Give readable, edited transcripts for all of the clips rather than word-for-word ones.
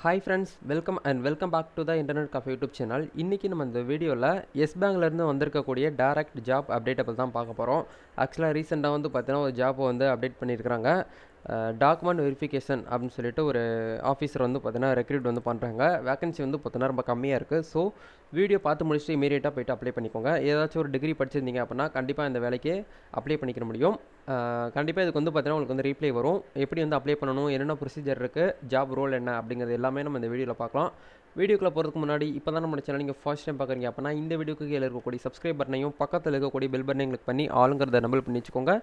Hi friends, welcome back to the internet cafe YouTube channel. இன்றைக்கி நம்ம இந்த வீடியோவில் எஸ் பேங்க்லேருந்து வந்திருக்கக்கூடிய டேரக்ட் ஜாப் அப்டேட்டை பற்றி தான் பார்க்க போகிறோம். ஆக்சுவலாக ரீசெண்டாக வந்து பார்த்தீங்கன்னா ஒரு ஜாப்பை வந்து அப்டேட் பண்ணியிருக்கிறாங்க. டாக்குமெண்ட் வெரிஃபிகேஷன் அப்படின்னு சொல்லிட்டு ஒரு ஆஃபீஸர் வந்து பார்த்தீங்கன்னா ரெக்ரூட் வந்து பண்ணுறாங்க. வேகன்சி வந்து பார்த்தீங்கன்னா ரொம்ப கம்மியாக இருக்குது. ஸோ வீடியோ பார்த்து முடிச்சுட்டு இமீடியட்டாக போய்ட்டு அப்ளை பண்ணிக்கோங்க. ஏதாச்சும் ஒரு டிகிரி படிச்சிருந்தீங்க அப்படின்னா கண்டிப்பாக இந்த வேலைக்கு அப்ளை பண்ணிக்க முடியும். கண்டிப்பாக இதுக்கு வந்து பார்த்தீங்கன்னா உங்களுக்கு வந்து ரீப்ளை வரும். எப்படி வந்து அப்ளை பண்ணணும், என்னென்ன ப்ரொசீஜர் இருக்குது, ஜாப் ரோல் என்ன அப்படிங்கிறது எல்லாமே நம்ம இந்த வீடியோவில் பார்க்கலாம். வீடியோக்குள்ளே போகிறதுக்கு முன்னாடி இப்போ தான் நம்ம சேனல் நீங்கள் ஃபர்ஸ்ட் டைம் பார்க்குறீங்க அப்படின்னா இந்த வீடியோக்கு கீழே இருக்கக்கூடிய சப்ஸ்கிரைப் பட்டனையும் பக்கத்தில் இருக்கக்கூடிய பெல் பட்டனையும் கிளிக் பண்ணி ஆளுங்கிறத நம்பல் பண்ணி வச்சுக்கோங்க.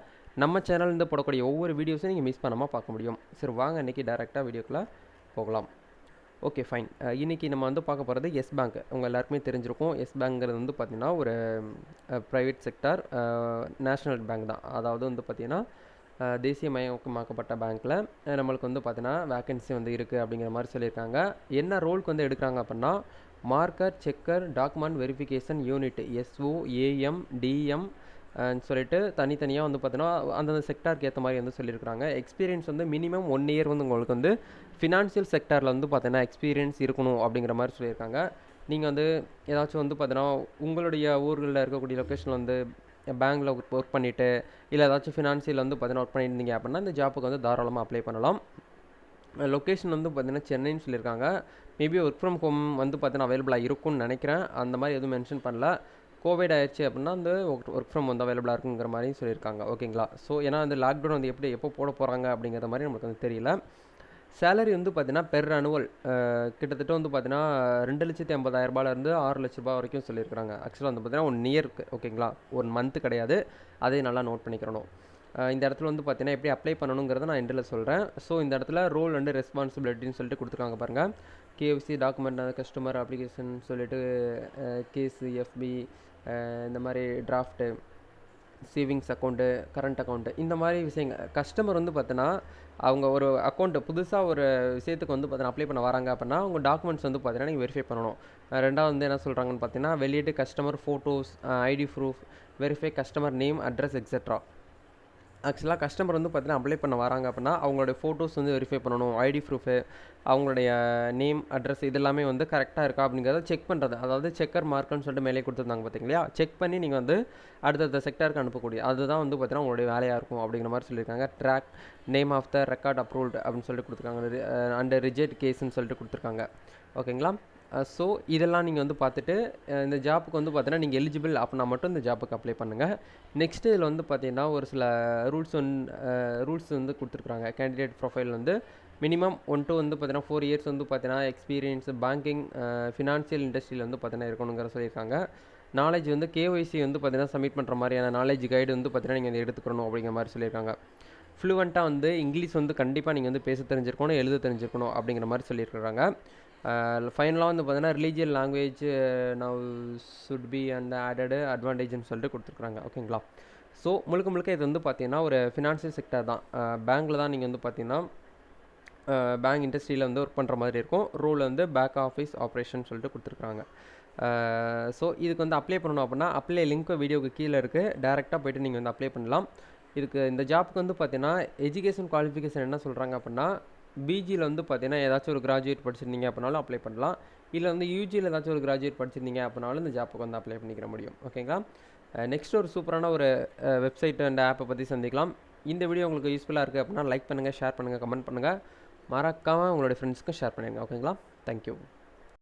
நம்ம சேனல்லேருந்து போடக்கூடிய ஒவ்வொரு வீடியோஸையும் நீங்கள் மிஸ் பண்ணாமல் பார்க்க முடியும். சரி, வாங்க இன்றைக்கி டேரெக்டாக வீடியோக்குள்ளே போகலாம். Okay, fine. இன்றைக்கி நம்ம வந்து பார்க்க போகிறது எஸ் பேங்க். உங்கள் எல்லாருக்குமே தெரிஞ்சிருக்கும். எஸ் பேங்க்ங்கிறது வந்து பார்த்திங்கன்னா ஒரு ப்ரைவேட் செக்டார் நேஷ்னல் பேங்க் தான். அதாவது வந்து பார்த்திங்கன்னா தேசியமயமாக்கப்பட்ட பேங்க்கில் நம்மளுக்கு வந்து பார்த்தீங்கன்னா வேக்கன்சி வந்து இருக்குது அப்படிங்கிற மாதிரி சொல்லியிருக்காங்க. என்ன ரோலுக்கு வந்து எடுக்கிறாங்க அப்படின்னா marker, checker, document verification unit, SOAM, DM சொல்லிட்டு தனித்தனியாக வந்து பார்த்தீங்கன்னா அந்தந்த செக்டாருக்கு ஏற்ற மாதிரி வந்து சொல்லியிருக்காங்க. எக்ஸ்பீரியன்ஸ் வந்து மினிமம் 1 இயர் வந்து உங்களுக்கு வந்து ஃபினான்ஷியல் செக்டாரில் வந்து பார்த்தீங்கன்னா எக்ஸ்பீரியன்ஸ் இருக்கணும் அப்படிங்கிற மாதிரி சொல்லியிருக்காங்க. நீங்கள் வந்து ஏதாச்சும் வந்து பார்த்தீங்கன்னா உங்களுடைய ஊர்களில் இருக்கக்கூடிய லொக்கேஷனில் வந்து பேங்க்கில் ஒர்க் பண்ணிவிட்டு இல்லை ஏதாச்சும் ஃபினான்ஷியல் வந்து பார்த்தீங்கன்னா ஒர்க் பண்ணியிருந்தீங்க அப்படின்னா இந்த ஜாப்புக்கு வந்து தாராளமாக அப்ளை பண்ணலாம். லொக்கேஷன் வந்து பார்த்தீங்கன்னா சென்னைன்னு சொல்லியிருக்காங்க. மேபி ஒர்க் ஃப்ரம் ஹோம் வந்து பார்த்தீங்கன்னா அவைலபிளாக இருக்கும்னு நினைக்கிறேன். அந்த மாதிரி எதுவும் மென்ஷன் பண்ணல. கோவிட் ஆயிடுச்சு அப்படின்னா அந்த ஒர்க் ஃப்ரம் வந்து அவைலபிளாக இருக்குங்கிற மாதிரியும் சொல்லியிருக்காங்க. ஓகேங்களா? ஸோ ஏன்னா அந்த லாக்டவுன் வந்து எப்போ போட போகிறாங்க அப்படிங்கிற மாதிரி நமக்கு வந்து தெரியல. சேலரி வந்து பார்த்தீங்கன்னா பெர் அனுவல் கிட்டத்தட்ட வந்து பார்த்தீங்கன்னா 2,80,000 6 லட்ச ரூபா வரைக்கும் சொல்லியிருக்காங்க. ஆக்சுவலாக வந்து பார்த்தீங்கன்னா 1 இயருக்கு, ஓகேங்களா, 1 மந்த்து கிடையாது. அதையும் நல்லா நோட் பண்ணிக்கிறணும். இந்த இடத்துல வந்து பார்த்தீங்கன்னா எப்படி அப்ளை பண்ணணுங்கிறத நான் எண்டில் சொல்கிறேன். ஸோ இந்த இடத்துல ரோல் அண்ட் ரெஸ்பான்சிபிலிட்டின்னு சொல்லிட்டு கொடுத்துருக்காங்க பாருங்கள். KFC டாக்குமெண்ட், கஸ்டமர் அப்ளிகேஷன் சொல்லிட்டு கேஸு, FB, இந்த மாதிரி drought, savings account, current account, இந்த மாதிரி விஷயங்கள். கஸ்டமர் வந்து பார்த்தீங்கன்னா அவங்க ஒரு அக்கௌண்ட்டு புதுசாக ஒரு விஷயத்துக்கு வந்து பார்த்தீங்கன்னா அப்ளை பண்ண வராங்க அப்படின்னா அவங்க டாக்குமெண்ட்ஸ் வந்து பார்த்தீங்கன்னா நீங்கள் வெரிஃபை பண்ணணும். ரெண்டாவது வந்து என்ன சொல்கிறாங்கன்னு பார்த்தீங்கன்னா வெளியிட்டு customer photos, ID proof, verify customer name, address, etcetera. ஆக்சுவலாக கஸ்டமர் வந்து பார்த்தீங்கன்னா அப்ளை பண்ண வராங்க அப்படின்னா அவங்களுடைய ஃபோட்டோஸ் வந்து வெரிஃபை பண்ணணும். ID ப்ரூஃபு, அவங்களுடைய நேம், அட்ரஸ் இது எல்லாமே வந்து கரெக்டாக இருக்கா அப்படிங்கிறத செக் பண்ணுறது. அதாவது செக்கர் மார்க்குன்னு சொல்லிட்டு மேலே கொடுத்துருந்தாங்க பார்த்தீங்களா, செக் பண்ணி நீங்கள் வந்து அடுத்தடுத்த செக்டாருக்கு அனுப்பக்கூடிய அதுதான் வந்து பார்த்தீங்கன்னா உங்களுடைய வேலையாக இருக்கும் அப்படிங்கிற மாதிரி சொல்லியிருக்காங்க. Track name of the record approved அப்படின்னு சொல்லிட்டு கொடுத்துருக்காங்க. அண்ட் ரிஜெக்ட் கேஸ்ன்னு சொல்லிட்டு கொடுத்துருக்காங்க. ஓகேங்களா? ஸோ இதெல்லாம் நீங்கள் வந்து பார்த்துட்டு இந்த ஜாப்புக்கு வந்து பார்த்தீங்கன்னா நீங்கள் எலிஜிபிள் அப்படின்னா மட்டும் இந்த ஜாப்புக்கு அப்ளை பண்ணுங்கள். நெக்ஸ்ட்டு இதில் வந்து பார்த்தீங்கன்னா ஒரு சில ரூல்ஸ் வந்து கொடுத்துருக்குறாங்க. கேண்டிடேட் ப்ரொஃபைல் வந்து மினிமம் 1 to வந்து பார்த்தீங்கன்னா 4 இயர்ஸ் வந்து பார்த்தீங்கன்னா எக்ஸ்பீரியன்ஸ் பேங்கிங், ஃபினான்ஷியல் இண்டஸ்ட்ரியில் வந்து பார்த்தீங்கன்னா இருக்கணுங்கிற சொல்லியிருக்காங்க. நாலேஜ் வந்து KYC வந்து பார்த்தீங்கன்னா சப்மிட் பண்ணுற மாதிரியான நாலேஜ் கைடு வந்து பார்த்தீங்கன்னா நீங்கள் எடுத்துக்கணும் அப்படிங்கிற மாதிரி சொல்லியிருக்காங்க. ஃப்ளூவெண்ட்டாக வந்து இங்கிலீஷ் வந்து கண்டிப்பாக நீங்கள் வந்து பேச தெரிஞ்சிருக்கணும், எழுத தெரிஞ்சிருக்கணும் அப்படிங்கிற மாதிரி சொல்லியிருக்கிறாங்க. ஃபைனலாக வந்து பார்த்தீங்கன்னா regional language now should be and added அட்வான்டேஜ்னு சொல்லிட்டு கொடுத்துருக்குறாங்க. ஓகேங்களா? ஸோ முழுக்க இது வந்து பார்த்தீங்கன்னா ஒரு ஃபினான்ஷியல் செக்டர் தான். பேங்க்கில் தான் நீங்கள் வந்து பார்த்தீங்கன்னா பேங்க் இண்டஸ்ட்ரியில் வந்து ஒர்க் பண்ணுற மாதிரி இருக்கும். ரோல் வந்து பேக் ஆஃபீஸ் ஆப்ரேஷன் சொல்லிட்டு கொடுத்துருக்குறாங்க. ஸோ இதுக்கு வந்து அப்ளை பண்ணணும் அப்படின்னா அப்ளை லிங்க் வீடியோக்கு கீழே இருக்குது. டேரெக்டாக போய்ட்டு நீங்கள் வந்து அப்ளை பண்ணலாம். இதுக்கு இந்த ஜாப்புக்கு வந்து பார்த்தீங்கன்னா எஜுகேஷன் குவாலிஃபிகேஷன் என்ன சொல்கிறாங்க அப்படின்னா பிஜியில் வந்து பார்த்தீங்கன்னா ஏதாச்சும் ஒரு கிராஜுவேட் படிச்சிருந்தீங்க அப்படின்னாலும் அப்ளை பண்ணலாம். இல்லை வந்து யூஜியில் ஏதாச்சும் ஒரு கிராஜுவேட் படிச்சிருந்தீங்க அப்படின்னாலும் இந்த ஜாப்புக்கு வந்து அப்ளை பண்ணிக்கிற முடியும். ஓகேங்களா? நெக்ஸ்ட் ஒரு சூப்பரான ஒரு வெப்சைட் அண்ட் ஆப்பை பற்றி சந்திக்கலாம். இந்த வீடியோ உங்களுக்கு யூஸ்ஃபுல்லாக இருக்குது அப்படின்னா லைக் பண்ணுங்கள், ஷேர் பண்ணுங்கள், கமெண்ட் பண்ணுங்கள். மறக்காமல் உங்களுடைய ஃப்ரெண்ட்ஸ்க்கும் ஷேர் பண்ணிடுங்க. ஓகேங்களா? தேங்க்யூ.